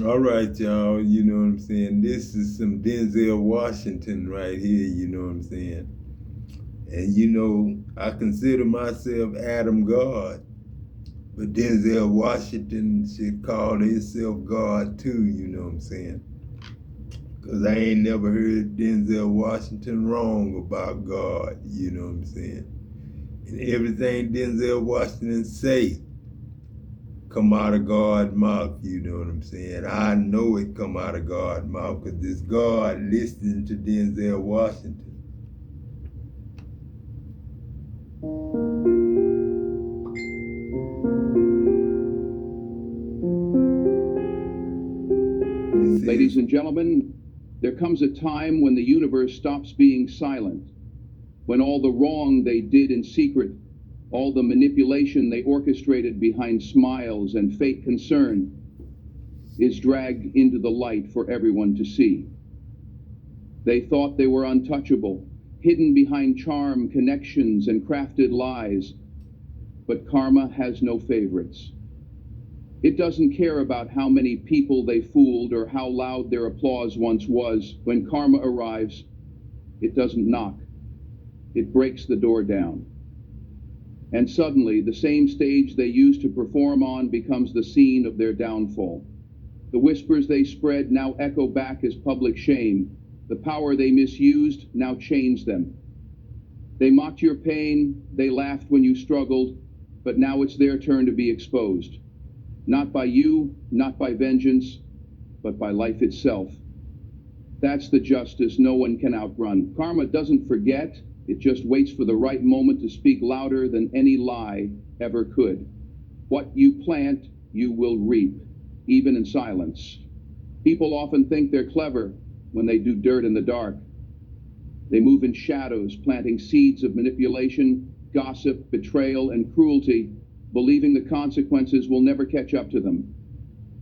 All right, y'all. You know what I'm saying? This is some Denzel Washington right here. You know what I'm saying? And I consider myself Adam God, but Denzel Washington should call himself God too. You know what I'm saying? Because I ain't never heard Denzel Washington wrong about God. You know what I'm saying? And everything Denzel Washington say come out of God's mouth, you know what I'm saying? I know it come out of God's mouth because it's God listening to Denzel Washington. Ladies and gentlemen, there comes a time when the universe stops being silent, when all the wrong they did in secret, all the manipulation they orchestrated behind smiles and fake concern, is dragged into the light for everyone to see. They thought they were untouchable, hidden behind charm, connections, and crafted lies. But karma has no favorites. It doesn't care about how many people they fooled or how loud their applause once was. When karma arrives, it doesn't knock. It breaks the door down. And suddenly, the same stage they used to perform on becomes the scene of their downfall. The whispers they spread now echo back as public shame. The power they misused now chains them. They mocked your pain, they laughed when you struggled, but now it's their turn to be exposed. Not by you, not by vengeance, but by life itself. That's the justice no one can outrun. Karma doesn't forget, it just waits for the right moment to speak louder than any lie ever could. What you plant, you will reap, even in silence. People often think they're clever when they do dirt in the dark. They move in shadows, planting seeds of manipulation, gossip, betrayal, and cruelty, believing the consequences will never catch up to them.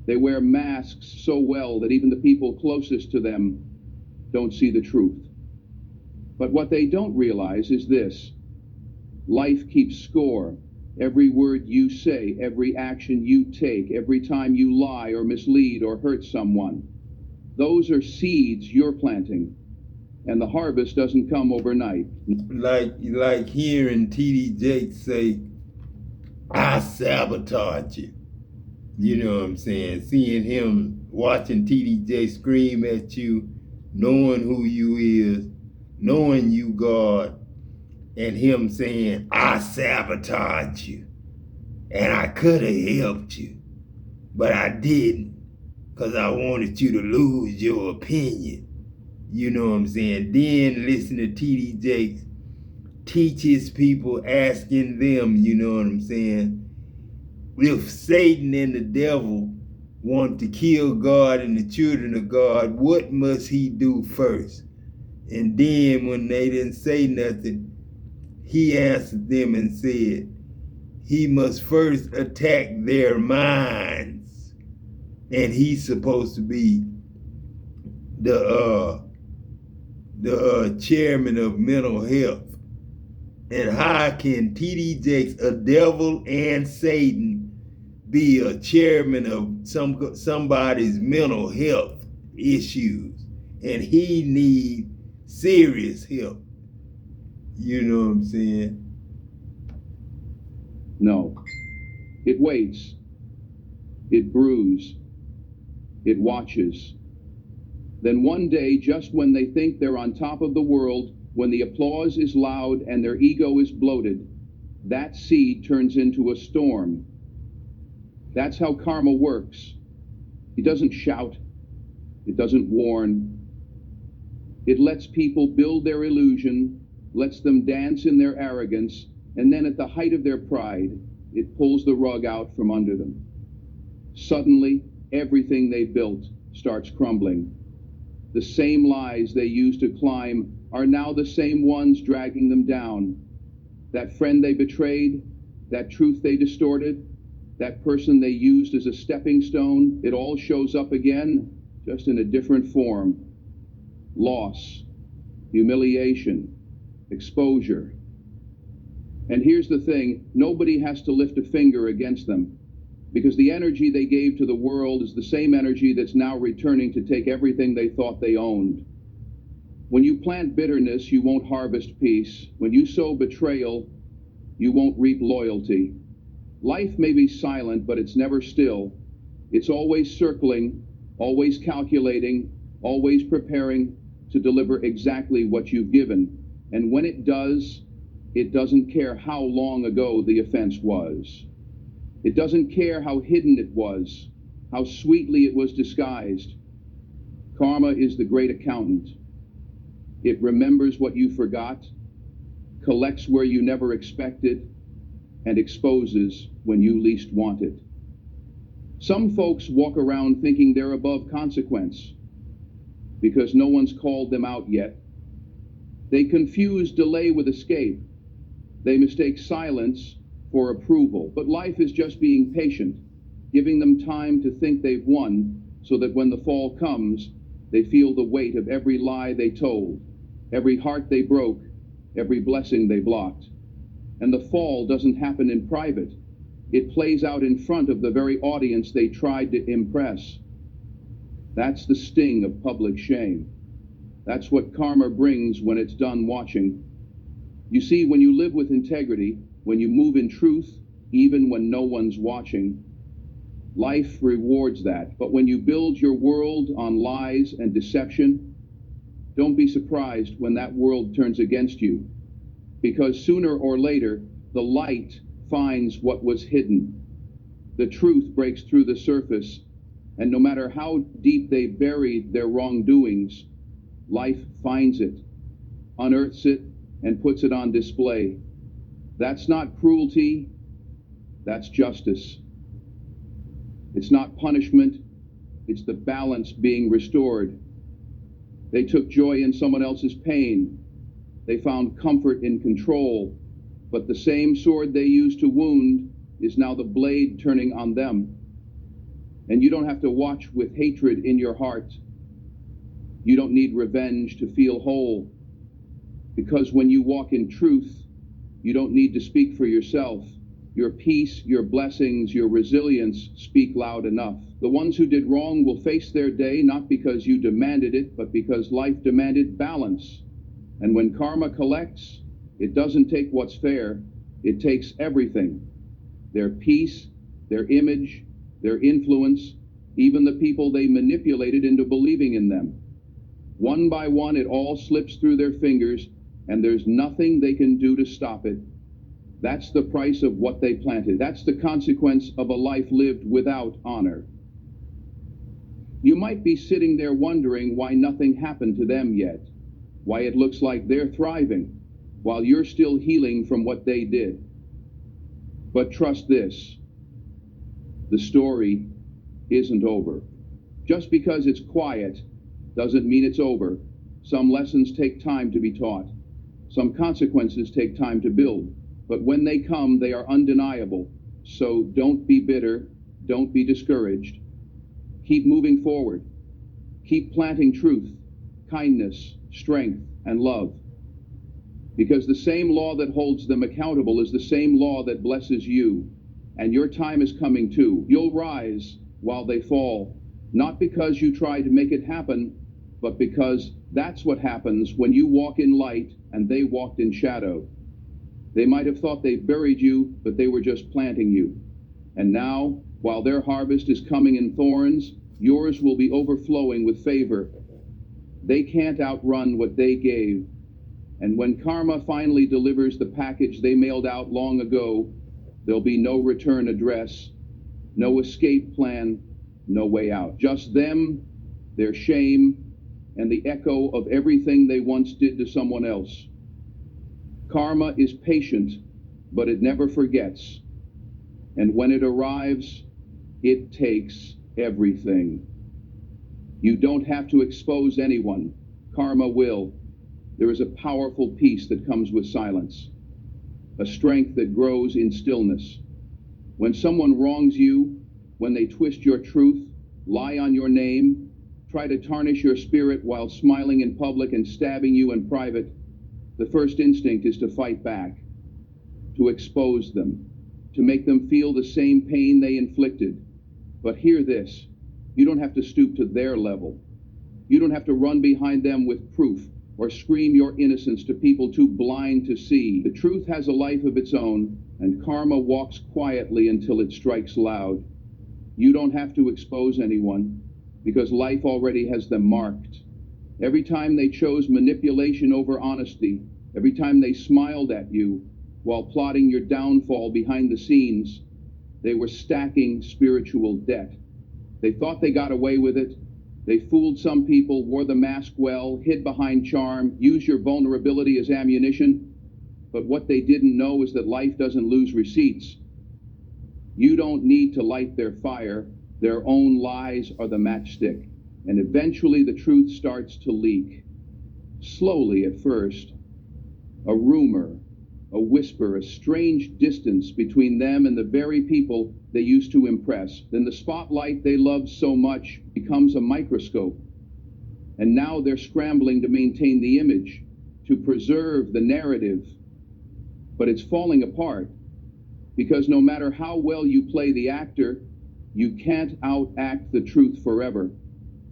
They wear masks so well that even the people closest to them don't see the truth. But what they don't realize is this: life keeps score. Every word you say, every action you take, every time you lie or mislead or hurt someone, those are seeds you're planting, and the harvest doesn't come overnight. Like hearing TD Jakes say, I sabotage you. You know what I'm saying? Seeing him watching TDJ scream at you, knowing who you is, knowing you God, and him saying, I sabotage you. And I could have helped you, but I didn't because I wanted you to lose your opinion. You know what I'm saying? Then listen to TD Jakes teach his people, asking them, you know what I'm saying? If Satan and the devil want to kill God and the children of God, what must he do first? And then when they didn't say nothing, he answered them and said, he must first attack their minds. And he's supposed to be the chairman of mental health. And how can TD Jakes, a devil and Satan, be a chairman of somebody's mental health issues? And he need serious help. You know what I'm saying? No. It waits. It brews. It watches. Then one day, just when they think they're on top of the world, when the applause is loud and their ego is bloated, that seed turns into a storm. That's how karma works. It doesn't shout. It doesn't warn. It lets people build their illusion, lets them dance in their arrogance, and then at the height of their pride, it pulls the rug out from under them. Suddenly, everything they built starts crumbling. The same lies they used to climb are now the same ones dragging them down. That friend they betrayed, that truth they distorted, that person they used as a stepping stone, it all shows up again, just in a different form. Loss, humiliation, exposure. And here's the thing, nobody has to lift a finger against them. because the energy they gave to the world is the same energy that's now returning to take everything they thought they owned. When you plant bitterness, you won't harvest peace. When you sow betrayal, you won't reap loyalty. Life may be silent, but it's never still. It's always circling, always calculating, always preparing to deliver exactly what you've given. And when it does, it doesn't care how long ago the offense was. It doesn't care how hidden it was, how sweetly it was disguised. Karma is the great accountant. It remembers what you forgot, collects where you never expected, and exposes when you least want it. Some folks walk around thinking they're above consequence because no one's called them out yet. They confuse delay with escape. They mistake silence for approval. But life is just being patient, giving them time to think they've won so that when the fall comes, they feel the weight of every lie they told, every heart they broke, every blessing they blocked. And the fall doesn't happen in private. It plays out in front of the very audience they tried to impress. That's the sting of public shame. That's what karma brings when it's done watching. You see, when you live with integrity, when you move in truth, even when no one's watching, life rewards that. But when you build your world on lies and deception, don't be surprised when that world turns against you. Because sooner or later, the light finds what was hidden. The truth breaks through the surface, and no matter how deep they buried their wrongdoings, life finds it, unearths it, and puts it on display. That's not cruelty, that's justice. It's not punishment, it's the balance being restored. They took joy in someone else's pain. They found comfort in control, but the same sword they used to wound is now the blade turning on them. And you don't have to watch with hatred in your heart. You don't need revenge to feel whole, because when you walk in truth, you don't need to speak for yourself. Your peace, your blessings, your resilience speak loud enough. The ones who did wrong will face their day, not because you demanded it, but because life demanded balance. And when karma collects, it doesn't take what's fair, it takes everything. Their peace, their image, their influence, even the people they manipulated into believing in them. One by one, it all slips through their fingers, and there's nothing they can do to stop it. That's the price of what they planted. That's the consequence of a life lived without honor. You might be sitting there wondering why nothing happened to them yet, why it looks like they're thriving, while you're still healing from what they did. But trust this, the story isn't over. Just because it's quiet doesn't mean it's over. Some lessons take time to be taught. Some consequences take time to build. But when they come, they are undeniable. So don't be bitter. Don't be discouraged. Keep moving forward. Keep planting truth, kindness, strength, and love. Because the same law that holds them accountable is the same law that blesses you. And your time is coming too. You'll rise while they fall, not because you tried to make it happen, but because that's what happens when you walk in light and they walked in shadow. They might have thought they buried you, but they were just planting you. And now, while their harvest is coming in thorns, yours will be overflowing with favor. They can't outrun what they gave. And when karma finally delivers the package they mailed out long ago, there'll be no return address, no escape plan, no way out. Just them, their shame, and the echo of everything they once did to someone else. Karma is patient, but it never forgets. And when it arrives, it takes everything. You don't have to expose anyone. Karma will. There is a powerful peace that comes with silence, a strength that grows in stillness. When someone wrongs you, when they twist your truth, lie on your name, try to tarnish your spirit while smiling in public and stabbing you in private, the first instinct is to fight back, to expose them. to make them feel the same pain they inflicted. But hear this, you don't have to stoop to their level. You don't have to run behind them with proof or scream your innocence to people too blind to see. The truth has a life of its own, and karma walks quietly until it strikes loud. You don't have to expose anyone, because life already has them marked. Every time they chose manipulation over honesty, every time they smiled at you while plotting your downfall behind the scenes, they were stacking spiritual debt. They thought they got away with it. They fooled some people, wore the mask well, hid behind charm, used your vulnerability as ammunition. But what they didn't know is that life doesn't lose receipts. You don't need to light their fire. Their own lies are the matchstick. And eventually the truth starts to leak. Slowly at first. A rumor, a whisper, a strange distance between them and the very people they used to impress. Then the spotlight they loved so much becomes a microscope. And now they're scrambling to maintain the image, to preserve the narrative. But it's falling apart, because no matter how well you play the actor, you can't outact the truth forever.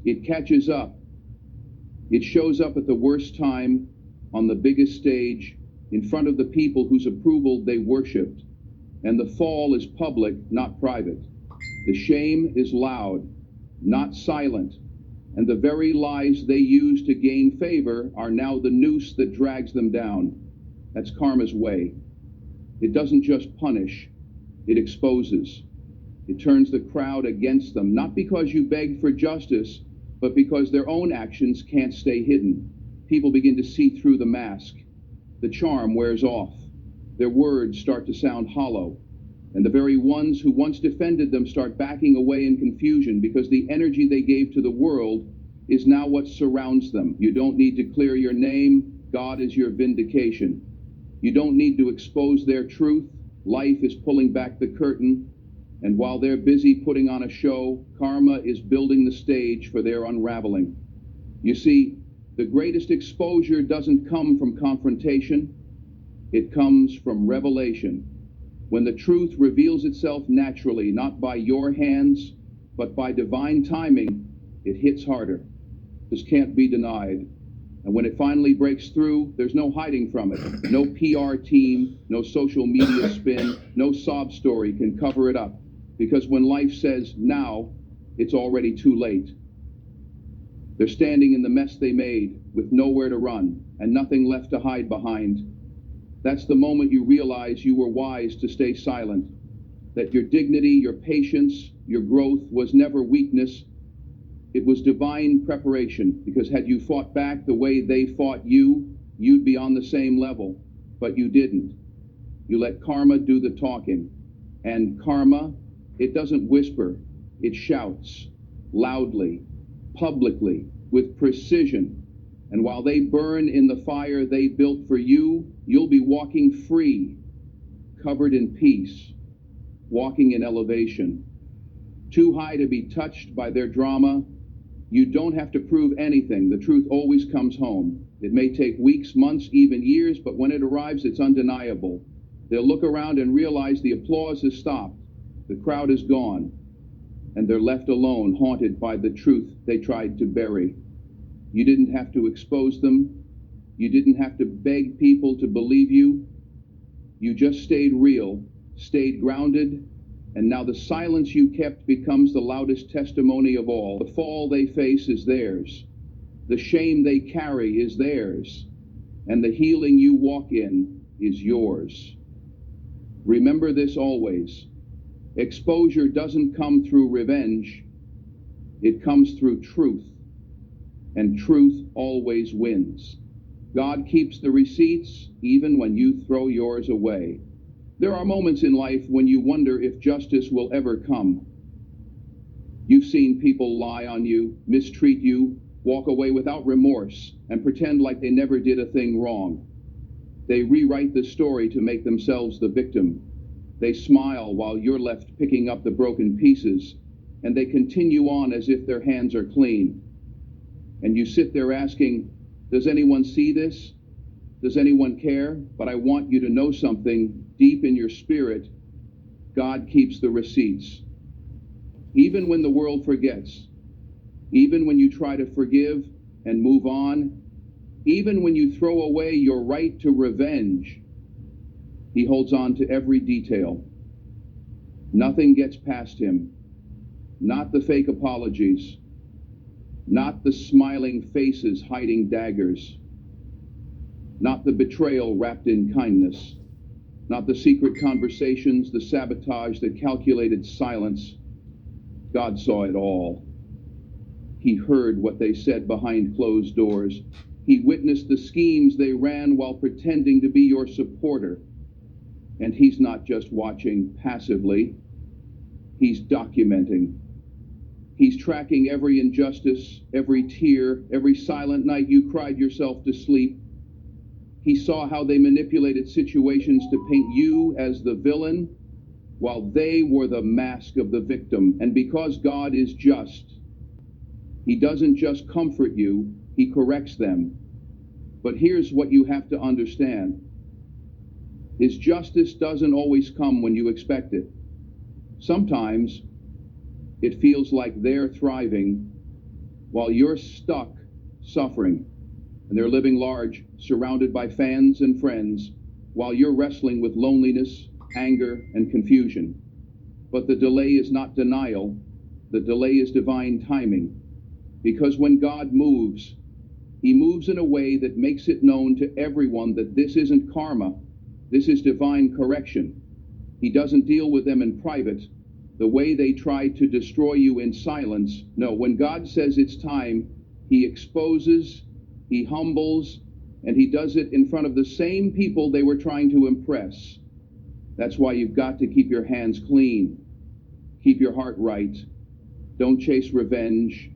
It catches up. It shows up at the worst time, on the biggest stage, in front of the people whose approval they worshipped. And the fall is public, not private. The shame is loud, not silent. And the very lies they use to gain favor are now the noose that drags them down. That's karma's way. It doesn't just punish, it exposes. It turns the crowd against them, not because you begged for justice, but because their own actions can't stay hidden. People begin to see through the mask. The charm wears off. Their words start to sound hollow. And the very ones who once defended them start backing away in confusion, because the energy they gave to the world is now what surrounds them. You don't need to clear your name. God is your vindication. You don't need to expose their truth. Life is pulling back the curtain. And while they're busy putting on a show, karma is building the stage for their unraveling. You see, the greatest exposure doesn't come from confrontation. It comes from revelation. When the truth reveals itself naturally, not by your hands, but by divine timing, it hits harder. This can't be denied. And when it finally breaks through, there's no hiding from it. No PR team, no social media spin, no sob story can cover it up. Because when life says now, it's already too late. They're standing in the mess they made, with nowhere to run, and nothing left to hide behind. That's the moment you realize you were wise to stay silent, that your dignity, your patience, your growth was never weakness. It was divine preparation, because had you fought back the way they fought you, you'd be on the same level. But you didn't. You let karma do the talking. And karma, it doesn't whisper, it shouts, loudly, publicly, with precision. And while they burn in the fire they built for you, you'll be walking free, covered in peace, walking in elevation. Too high to be touched by their drama. You don't have to prove anything. The truth always comes home. It may take weeks, months, even years, but when it arrives, it's undeniable. They'll look around and realize the applause has stopped. The crowd is gone, and they're left alone, haunted by the truth they tried to bury. You didn't have to expose them. You didn't have to beg people to believe you. You just stayed real, stayed grounded, and now the silence you kept becomes the loudest testimony of all. The fall they face is theirs. The shame they carry is theirs. And the healing you walk in is yours. Remember this always. Exposure doesn't come through revenge. It comes through truth. And truth always wins. God keeps the receipts even when you throw yours away. There are moments in life when you wonder if justice will ever come. You've seen people lie on you, mistreat you, walk away without remorse, and pretend like they never did a thing wrong. They rewrite the story to make themselves the victim. They smile while you're left picking up the broken pieces, and they continue on as if their hands are clean. And you sit there asking, does anyone see this? Does anyone care? But I want you to know something deep in your spirit. God keeps the receipts. Even when the world forgets, even when you try to forgive and move on, even when you throw away your right to revenge, he holds on to every detail. Nothing gets past him. Not the fake apologies. Not the smiling faces hiding daggers. Not the betrayal wrapped in kindness. Not the secret conversations, the sabotage, the calculated silence. God saw it all. He heard what they said behind closed doors. He witnessed the schemes they ran while pretending to be your supporter. And he's not just watching passively. He's documenting. He's tracking every injustice, every tear, every silent night you cried yourself to sleep. He saw how they manipulated situations to paint you as the villain while they wore the mask of the victim. And because God is just, he doesn't just comfort you, he corrects them. But here's what you have to understand. His justice doesn't always come when you expect it. Sometimes it feels like they're thriving while you're stuck suffering, and they're living large, surrounded by fans and friends, while you're wrestling with loneliness, anger, and confusion. But the delay is not denial. The delay is divine timing. Because when God moves, he moves in a way that makes it known to everyone that this isn't karma. This is divine correction. He doesn't deal with them in private, the way they tried to destroy you in silence. No, when God says it's time, he exposes, he humbles, and he does it in front of the same people they were trying to impress. That's why you've got to keep your hands clean. Keep your heart right. Don't chase revenge.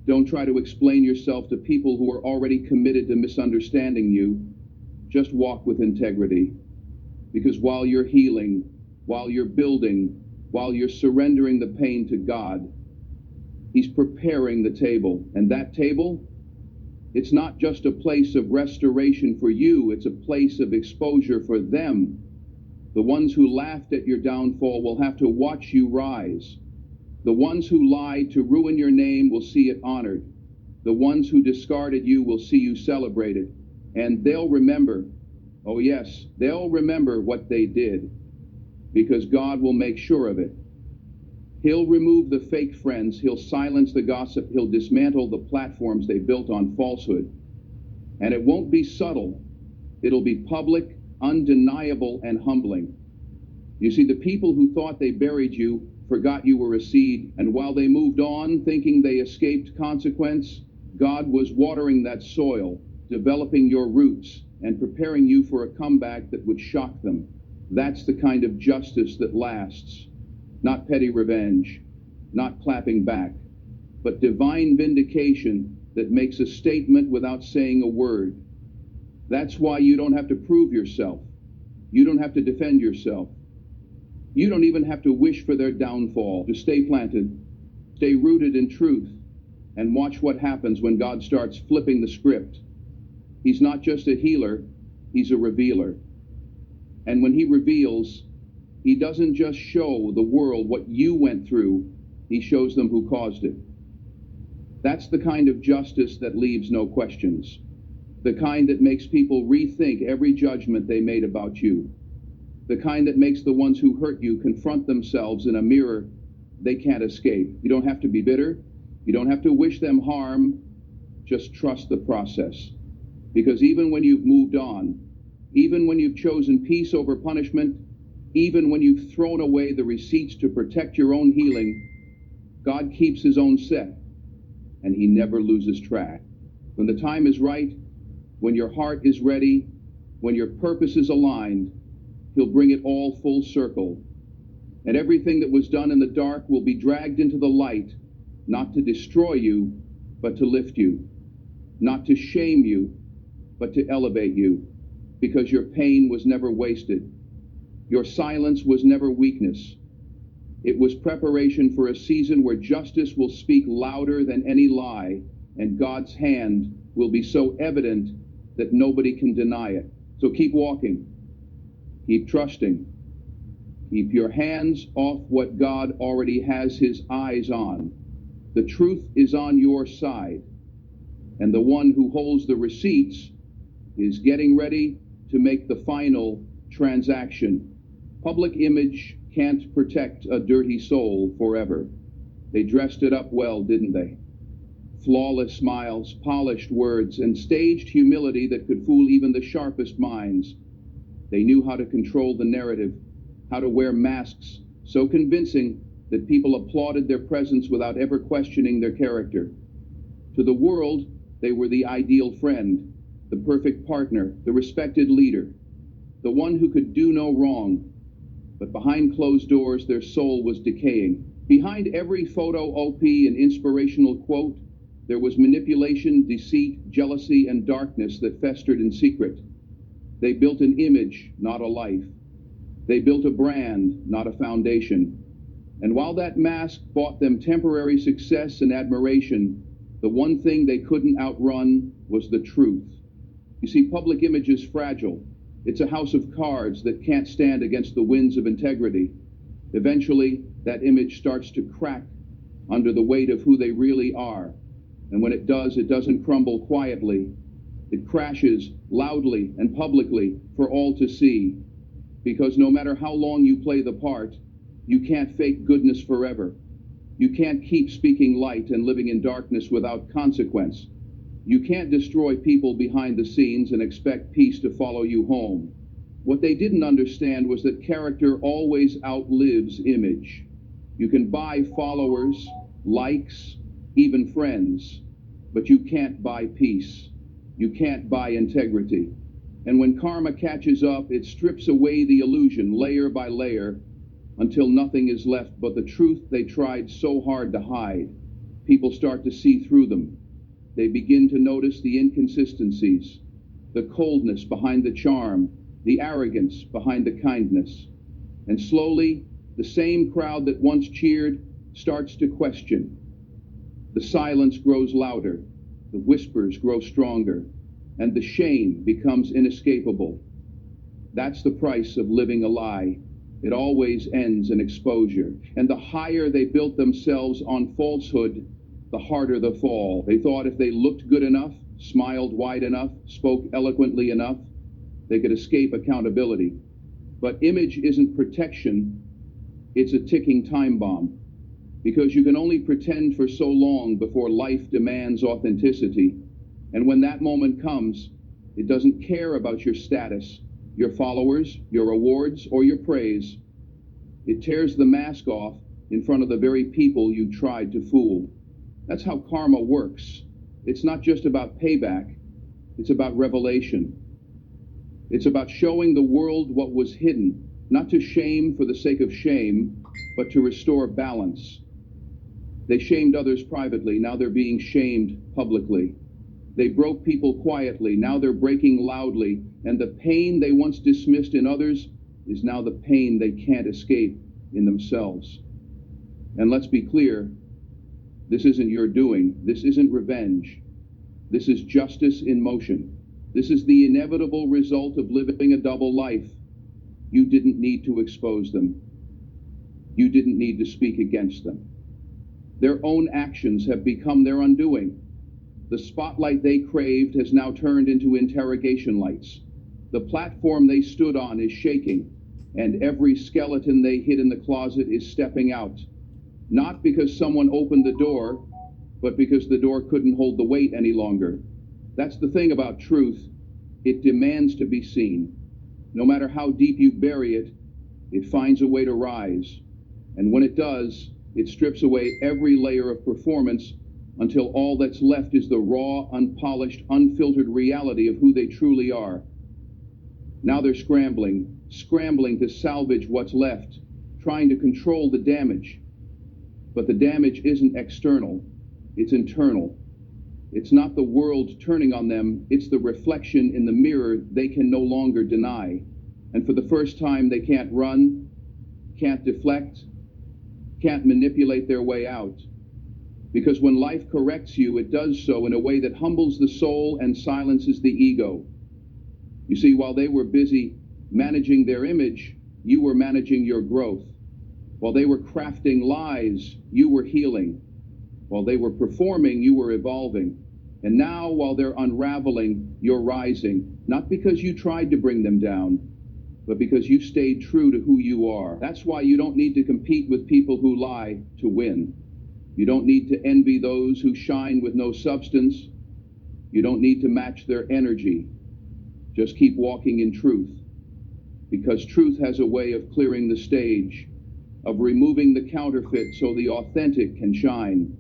Don't try to explain yourself to people who are already committed to misunderstanding you. Just walk with integrity. Because while you're healing, while you're building, while you're surrendering the pain to God, he's preparing the table. And that table, it's not just a place of restoration for you, it's a place of exposure for them. The ones who laughed at your downfall will have to watch you rise. The ones who lied to ruin your name will see it honored. The ones who discarded you will see you celebrated. And they'll remember, oh yes, they'll remember what they did. Because God will make sure of it. He'll remove the fake friends, he'll silence the gossip, he'll dismantle the platforms they built on falsehood. And it won't be subtle. It'll be public, undeniable, and humbling. You see, the people who thought they buried you forgot you were a seed, and while they moved on, thinking they escaped consequence, God was watering that soil, developing your roots, and preparing you for a comeback that would shock them. That's the kind of justice that lasts. Not petty revenge, not clapping back, but divine vindication that makes a statement without saying a word. That's why you don't have to prove yourself. You don't have to defend yourself. You don't even have to wish for their downfall. To stay planted, stay rooted in truth, and watch what happens when God starts flipping the script. He's not just a healer, he's a revealer. And when he reveals, he doesn't just show the world what you went through, he shows them who caused it. That's the kind of justice that leaves no questions. The kind that makes people rethink every judgment they made about you. The kind that makes the ones who hurt you confront themselves in a mirror they can't escape. You don't have to be bitter. You don't have to wish them harm. Just trust the process. Because even when you've moved on, even when you've chosen peace over punishment, even when you've thrown away the receipts to protect your own healing, God keeps his own set, and he never loses track. When the time is right, when your heart is ready, when your purpose is aligned, he'll bring it all full circle. And everything that was done in the dark will be dragged into the light, not to destroy you, but to lift you. Not to shame you, but to elevate you. Because your pain was never wasted. Your silence was never weakness. It was preparation for a season where justice will speak louder than any lie, and God's hand will be so evident that nobody can deny it. So keep walking. Keep trusting. Keep your hands off what God already has his eyes on. The truth is on your side, and the one who holds the receipts is getting ready to make the final transaction. Public image can't protect a dirty soul forever. They dressed it up well, didn't they? Flawless smiles, polished words, and staged humility that could fool even the sharpest minds. They knew how to control the narrative, how to wear masks so convincing that people applauded their presence without ever questioning their character. To the world, they were the ideal friend, the perfect partner, the respected leader, the one who could do no wrong. But behind closed doors, their soul was decaying. Behind every photo, OP, and inspirational quote, there was manipulation, deceit, jealousy, and darkness that festered in secret. They built an image, not a life. They built a brand, not a foundation. And while that mask bought them temporary success and admiration, the one thing they couldn't outrun was the truth. You see, public image is fragile. It's a house of cards that can't stand against the winds of integrity. Eventually, that image starts to crack under the weight of who they really are. And when it does, it doesn't crumble quietly. It crashes loudly and publicly for all to see. Because no matter how long you play the part, you can't fake goodness forever. You can't keep speaking light and living in darkness without consequence. You can't destroy people behind the scenes and expect peace to follow you home. What they didn't understand was that character always outlives image. You can buy followers, likes, even friends, but you can't buy peace. You can't buy integrity. And when karma catches up, it strips away the illusion layer by layer until nothing is left but the truth they tried so hard to hide. People start to see through them. They begin to notice the inconsistencies, the coldness behind the charm, the arrogance behind the kindness. And slowly, the same crowd that once cheered starts to question. The silence grows louder, the whispers grow stronger, and the shame becomes inescapable. That's the price of living a lie. It always ends in exposure. And the higher they built themselves on falsehood, the harder the fall. They thought if they looked good enough, smiled wide enough, spoke eloquently enough, they could escape accountability. But image isn't protection, it's a ticking time bomb. Because you can only pretend for so long before life demands authenticity. And when that moment comes, it doesn't care about your status, your followers, your awards, or your praise. It tears the mask off in front of the very people you tried to fool. That's how karma works. It's not just about payback, it's about revelation. It's about showing the world what was hidden, not to shame for the sake of shame, but to restore balance. They shamed others privately, now they're being shamed publicly. They broke people quietly, now they're breaking loudly, and the pain they once dismissed in others is now the pain they can't escape in themselves. And let's be clear, this isn't your doing, this isn't revenge. This is justice in motion. This is the inevitable result of living a double life. You didn't need to expose them. You didn't need to speak against them. Their own actions have become their undoing. The spotlight they craved has now turned into interrogation lights. The platform they stood on is shaking, and every skeleton they hid in the closet is stepping out. Not because someone opened the door, but because the door couldn't hold the weight any longer. That's the thing about truth. It demands to be seen. No matter how deep you bury it, it finds a way to rise. And when it does, it strips away every layer of performance until all that's left is the raw, unpolished, unfiltered reality of who they truly are. Now they're scrambling to salvage what's left, trying to control the damage. But the damage isn't external, it's internal. It's not the world turning on them, it's the reflection in the mirror they can no longer deny. And for the first time, they can't run, can't deflect, can't manipulate their way out. Because when life corrects you, it does so in a way that humbles the soul and silences the ego. You see, while they were busy managing their image, you were managing your growth. While they were crafting lies, you were healing. While they were performing, you were evolving. And now, while they're unraveling, you're rising, not because you tried to bring them down, but because you stayed true to who you are. That's why you don't need to compete with people who lie to win. You don't need to envy those who shine with no substance. You don't need to match their energy. Just keep walking in truth, because truth has a way of clearing the stage, of removing the counterfeit so the authentic can shine.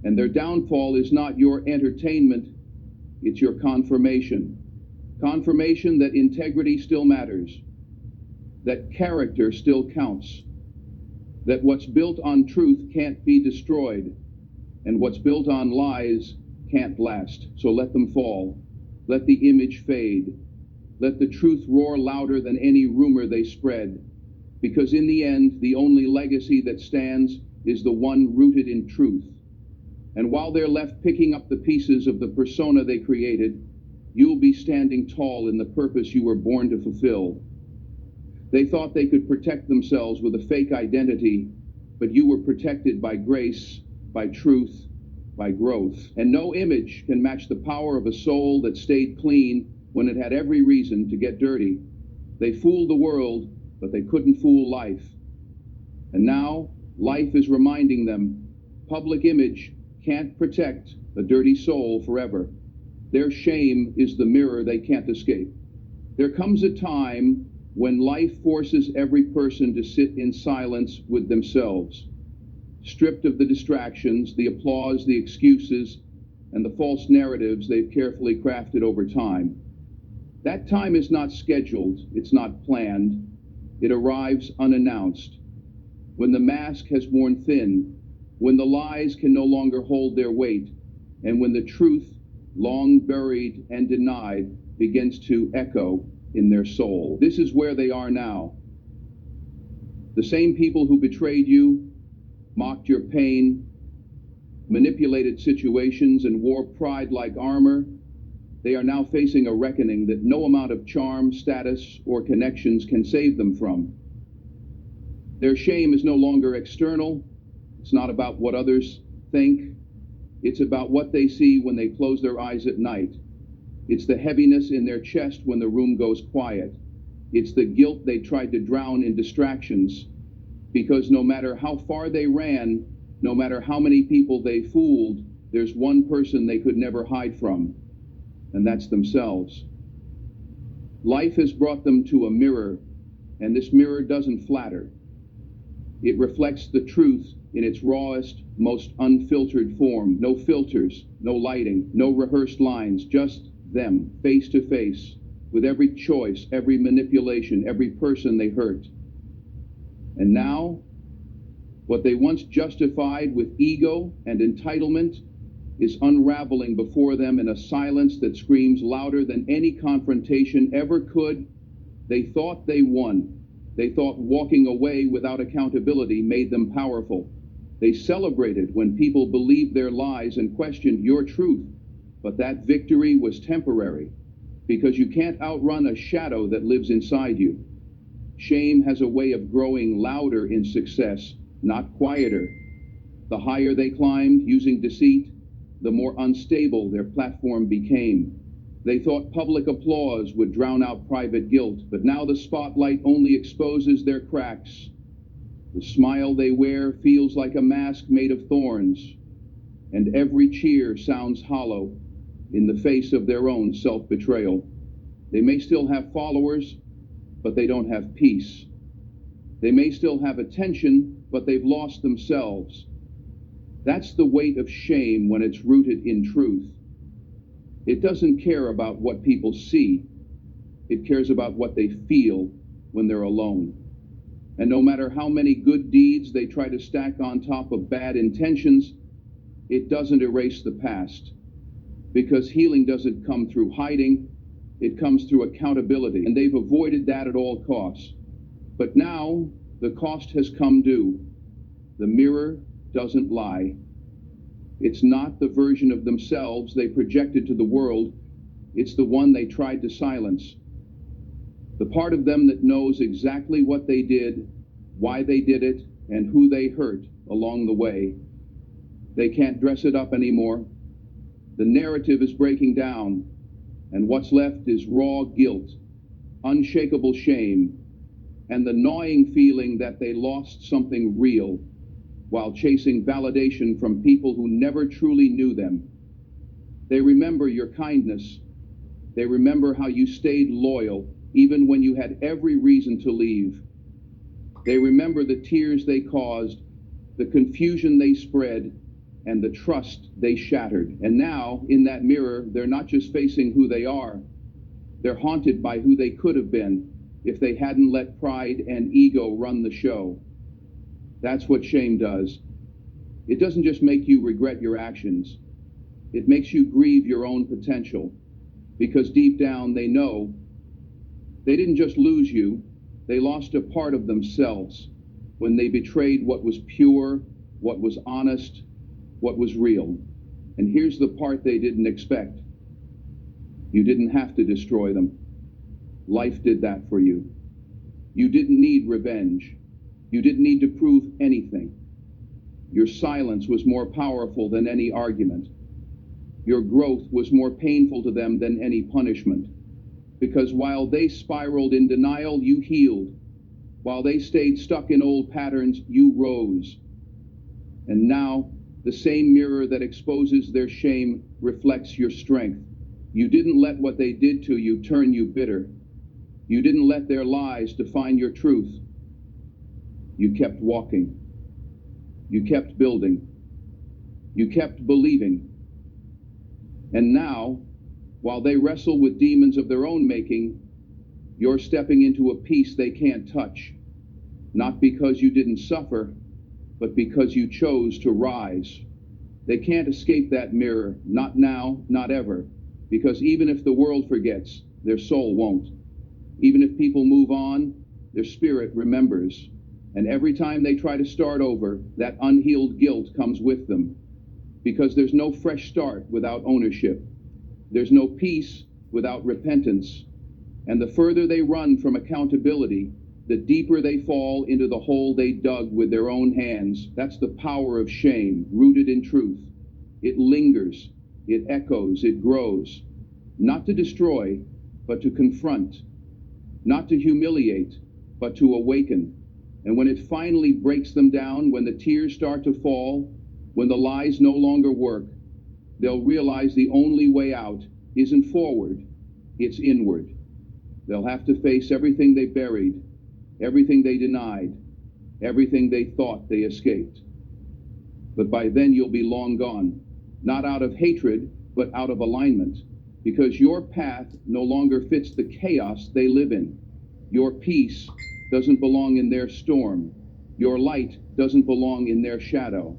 And their downfall is not your entertainment, it's your confirmation. Confirmation that integrity still matters, that character still counts, that what's built on truth can't be destroyed, and what's built on lies can't last. So let them fall. Let the image fade. Let the truth roar louder than any rumor they spread, because in the end, the only legacy that stands is the one rooted in truth. And while they're left picking up the pieces of the persona they created, you'll be standing tall in the purpose you were born to fulfill. They thought they could protect themselves with a fake identity, but you were protected by grace, by truth, by growth. And no image can match the power of a soul that stayed clean when it had every reason to get dirty. They fooled the world, but they couldn't fool life. And now, life is reminding them, public image can't protect a dirty soul forever. Their shame is the mirror they can't escape. There comes a time when life forces every person to sit in silence with themselves, stripped of the distractions, the applause, the excuses, and the false narratives they've carefully crafted over time. That time is not scheduled, it's not planned. It arrives unannounced, when the mask has worn thin, when the lies can no longer hold their weight, and when the truth, long buried and denied, begins to echo in their soul. This is where they are now. The same people who betrayed you, mocked your pain, manipulated situations, and wore pride like armor, they are now facing a reckoning that no amount of charm, status, or connections can save them from. Their shame is no longer external. It's not about what others think. It's about what they see when they close their eyes at night. It's the heaviness in their chest when the room goes quiet. It's the guilt they tried to drown in distractions. Because no matter how far they ran, no matter how many people they fooled, there's one person they could never hide from, and that's themselves. Life has brought them to a mirror, and this mirror doesn't flatter. It reflects the truth in its rawest, most unfiltered form. No filters, no lighting, no rehearsed lines, just them, face to face, with every choice, every manipulation, every person they hurt. And now, what they once justified with ego and entitlement is unraveling before them in a silence that screams louder than any confrontation ever could. They thought they won. They thought walking away without accountability made them powerful. They celebrated when people believed their lies and questioned your truth. But that victory was temporary, because you can't outrun a shadow that lives inside you. Shame has a way of growing louder in success, not quieter. The higher they climbed using deceit, the more unstable their platform became. They thought public applause would drown out private guilt, but now the spotlight only exposes their cracks. The smile they wear feels like a mask made of thorns, and every cheer sounds hollow in the face of their own self-betrayal. They may still have followers, but they don't have peace. They may still have attention, but they've lost themselves. That's the weight of shame when it's rooted in truth. It doesn't care about what people see. It cares about what they feel when they're alone. And no matter how many good deeds they try to stack on top of bad intentions, it doesn't erase the past. Because healing doesn't come through hiding, it comes through accountability, and they've avoided that at all costs. But now, the cost has come due. The mirror doesn't lie. It's not the version of themselves they projected to the world, it's the one they tried to silence. The part of them that knows exactly what they did, why they did it, and who they hurt along the way. They can't dress it up anymore. The narrative is breaking down, and what's left is raw guilt, unshakable shame, and the gnawing feeling that they lost something real while chasing validation from people who never truly knew them. They remember your kindness. They remember how you stayed loyal even when you had every reason to leave. They remember the tears they caused, the confusion they spread, and the trust they shattered. And now, in that mirror, they're not just facing who they are, they're haunted by who they could have been if they hadn't let pride and ego run the show. That's what shame does. It doesn't just make you regret your actions. It makes you grieve your own potential, because deep down they know they didn't just lose you, they lost a part of themselves when they betrayed what was pure, what was honest, what was real. And here's the part they didn't expect. You didn't have to destroy them. Life did that for you. You didn't need revenge. You didn't need to prove anything. Your silence was more powerful than any argument. Your growth was more painful to them than any punishment. Because while they spiraled in denial, you healed. While they stayed stuck in old patterns, you rose. And now, the same mirror that exposes their shame reflects your strength. You didn't let what they did to you turn you bitter. You didn't let their lies define your truth. You kept walking. You kept building. You kept believing. And now, while they wrestle with demons of their own making, you're stepping into a peace they can't touch. Not because you didn't suffer, but because you chose to rise. They can't escape that mirror, not now, not ever, because even if the world forgets, their soul won't. Even if people move on, their spirit remembers. And every time they try to start over, that unhealed guilt comes with them. Because there's no fresh start without ownership. There's no peace without repentance. And the further they run from accountability, the deeper they fall into the hole they dug with their own hands. That's the power of shame, rooted in truth. It lingers, it echoes, it grows. Not to destroy, but to confront. Not to humiliate, but to awaken. And when it finally breaks them down, when the tears start to fall, when the lies no longer work, they'll realize the only way out isn't forward, it's inward. They'll have to face everything they buried, everything they denied, everything they thought they escaped. But by then you'll be long gone, not out of hatred, but out of alignment, because your path no longer fits the chaos they live in. Your peace doesn't belong in their storm. Your light doesn't belong in their shadow.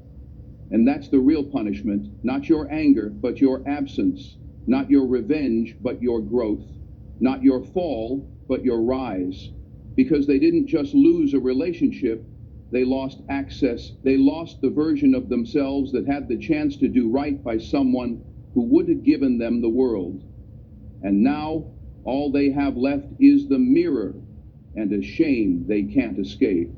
And that's the real punishment, not your anger, but your absence, not your revenge, but your growth, not your fall, but your rise. Because they didn't just lose a relationship, they lost access. They lost the version of themselves that had the chance to do right by someone who would have given them the world. And now, all they have left is the mirror and a shame they can't escape.